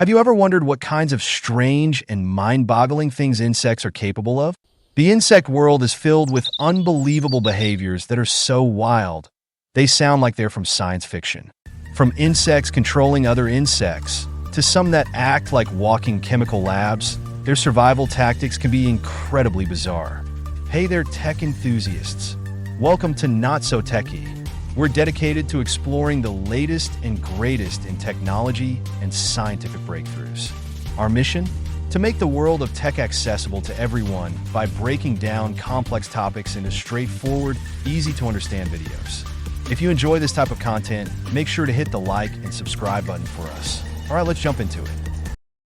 Have you ever wondered what kinds of strange and mind-boggling things insects are capable of? The insect world is filled with unbelievable behaviors that are so wild, they sound like they're from science fiction. From insects controlling other insects, to some that act like walking chemical labs, their survival tactics can be incredibly bizarre. Hey there, tech enthusiasts. Welcome to NotSoTechie. We're dedicated to exploring the latest and greatest in technology and scientific breakthroughs. Our mission? To make the world of tech accessible to everyone by breaking down complex topics into straightforward, easy-to-understand videos. If you enjoy this type of content, make sure to hit the like and subscribe button for us. All right, let's jump into it.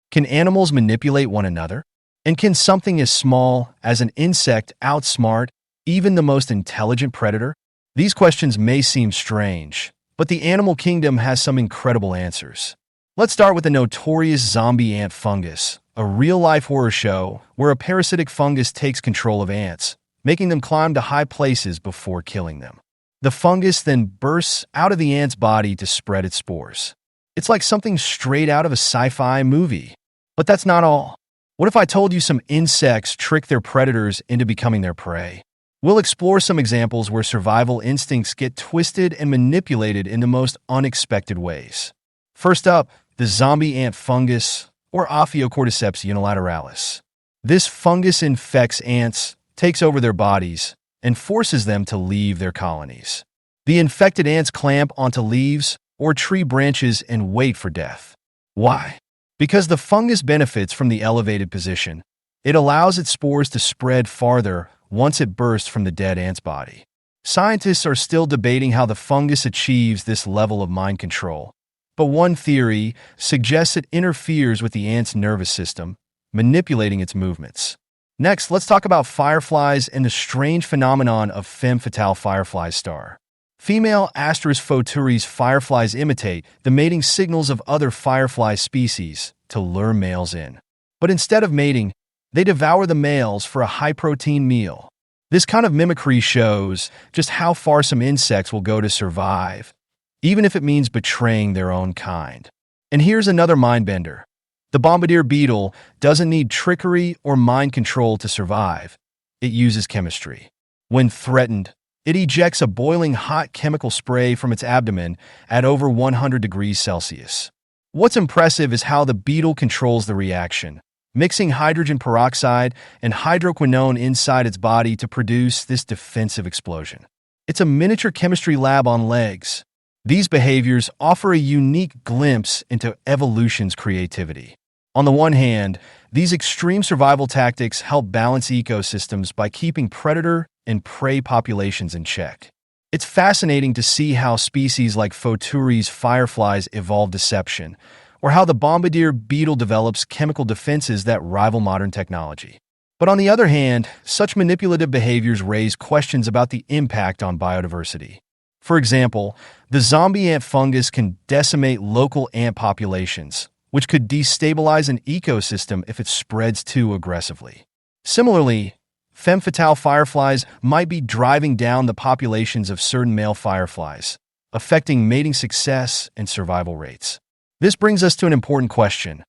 Can animals manipulate one another? And can something as small as an insect outsmart even the most intelligent predator? These questions may seem strange, but the animal kingdom has some incredible answers. Let's start with the notorious zombie ant fungus, a real-life horror show where a parasitic fungus takes control of ants, making them climb to high places before killing them. The fungus then bursts out of the ant's body to spread its spores. It's like something straight out of a sci-fi movie. But that's not all. What if I told you some insects trick their predators into becoming their prey? We'll explore some examples where survival instincts get twisted and manipulated in the most unexpected ways. First up, the zombie ant fungus, or Ophiocordyceps unilateralis. This fungus infects ants, takes over their bodies, and forces them to leave their colonies. The infected ants clamp onto leaves or tree branches and wait for death. Why? Because the fungus benefits from the elevated position. It allows its spores to spread farther once it bursts from the dead ant's body. Scientists are still debating how the fungus achieves this level of mind control, but one theory suggests it interferes with the ant's nervous system, manipulating its movements. Next, let's talk about fireflies and the strange phenomenon of femme fatale firefly star. Female Photuries fireflies imitate the mating signals of other firefly species to lure males in. But instead of mating, they devour the males for a high-protein meal. This kind of mimicry shows just how far some insects will go to survive, even if it means betraying their own kind. And here's another mind-bender. The Bombardier beetle doesn't need trickery or mind control to survive. It uses chemistry. When threatened, it ejects a boiling hot chemical spray from its abdomen at over 100 degrees Celsius. What's impressive is how the beetle controls the reaction, mixing hydrogen peroxide and hydroquinone inside its body to produce this defensive explosion. It's a miniature chemistry lab on legs. These behaviors offer a unique glimpse into evolution's creativity. On the one hand, these extreme survival tactics help balance ecosystems by keeping predator and prey populations in check. It's fascinating to see how species like Photuries fireflies evolve deception, or how the Bombardier beetle develops chemical defenses that rival modern technology. But on the other hand, such manipulative behaviors raise questions about the impact on biodiversity. For example, the zombie ant fungus can decimate local ant populations, which could destabilize an ecosystem if it spreads too aggressively. Similarly, femme fatale fireflies might be driving down the populations of certain male fireflies, affecting mating success and survival rates. This brings us to an important question.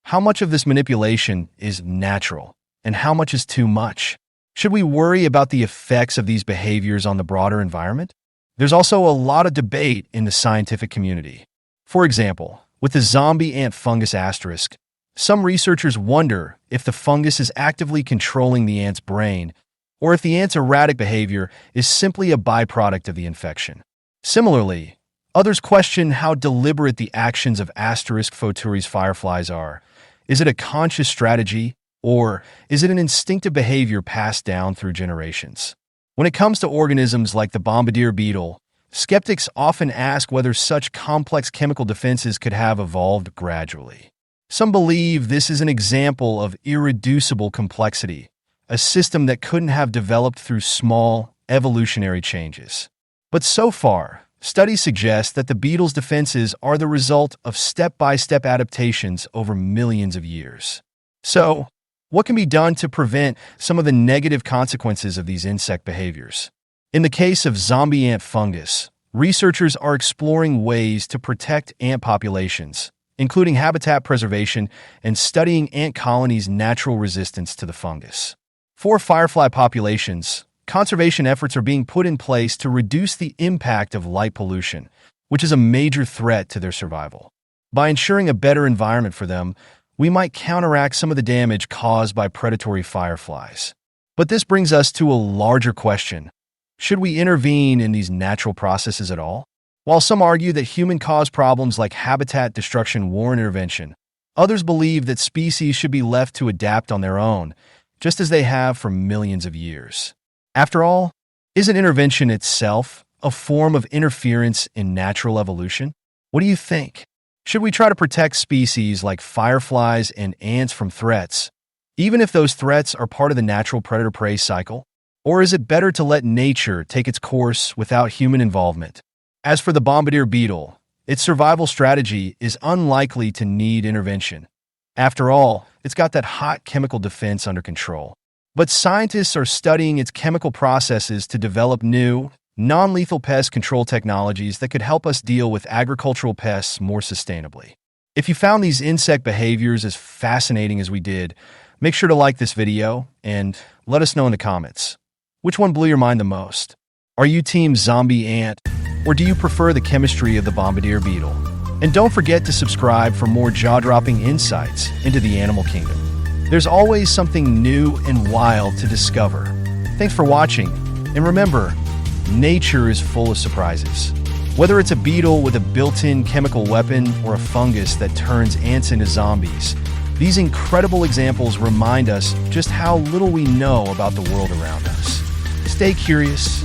How much of this manipulation is natural, and how much is too much? Should we worry about the effects of these behaviors on the broader environment? There's also a lot of debate in the scientific community. For example, with the zombie ant fungus asterisk, some researchers wonder if the fungus is actively controlling the ant's brain, or if the ant's erratic behavior is simply a byproduct of the infection. Similarly, others question how deliberate the actions of Photuries fireflies are. Is it a conscious strategy, or is it an instinctive behavior passed down through generations? When it comes to organisms like the Bombardier beetle, skeptics often ask whether such complex chemical defenses could have evolved gradually. Some believe this is an example of irreducible complexity, a system that couldn't have developed through small, evolutionary changes. But so far, studies suggest that the beetle's defenses are the result of step-by-step adaptations over millions of years. So, what can be done to prevent some of the negative consequences of these insect behaviors? In the case of zombie ant fungus, researchers are exploring ways to protect ant populations, including habitat preservation and studying ant colonies' natural resistance to the fungus. For firefly populations, conservation efforts are being put in place to reduce the impact of light pollution, which is a major threat to their survival. By ensuring a better environment for them, we might counteract some of the damage caused by predatory fireflies. But this brings us to a larger question. Should we intervene in these natural processes at all? While some argue that human-caused problems like habitat destruction warrant intervention, others believe that species should be left to adapt on their own, just as they have for millions of years. After all, isn't intervention itself a form of interference in natural evolution? What do you think? Should we try to protect species like fireflies and ants from threats, even if those threats are part of the natural predator-prey cycle? Or is it better to let nature take its course without human involvement? As for the Bombardier beetle, its survival strategy is unlikely to need intervention. After all, it's got that hot chemical defense under control. But scientists are studying its chemical processes to develop new, non-lethal pest control technologies that could help us deal with agricultural pests more sustainably. If you found these insect behaviors as fascinating as we did, make sure to like this video and let us know in the comments. Which one blew your mind the most? Are you team zombie ant, or do you prefer the chemistry of the Bombardier beetle? And don't forget to subscribe for more jaw-dropping insights into the animal kingdom. There's always something new and wild to discover. Thanks for watching, and remember, nature is full of surprises. Whether it's a beetle with a built-in chemical weapon or a fungus that turns ants into zombies, these incredible examples remind us just how little we know about the world around us. Stay curious,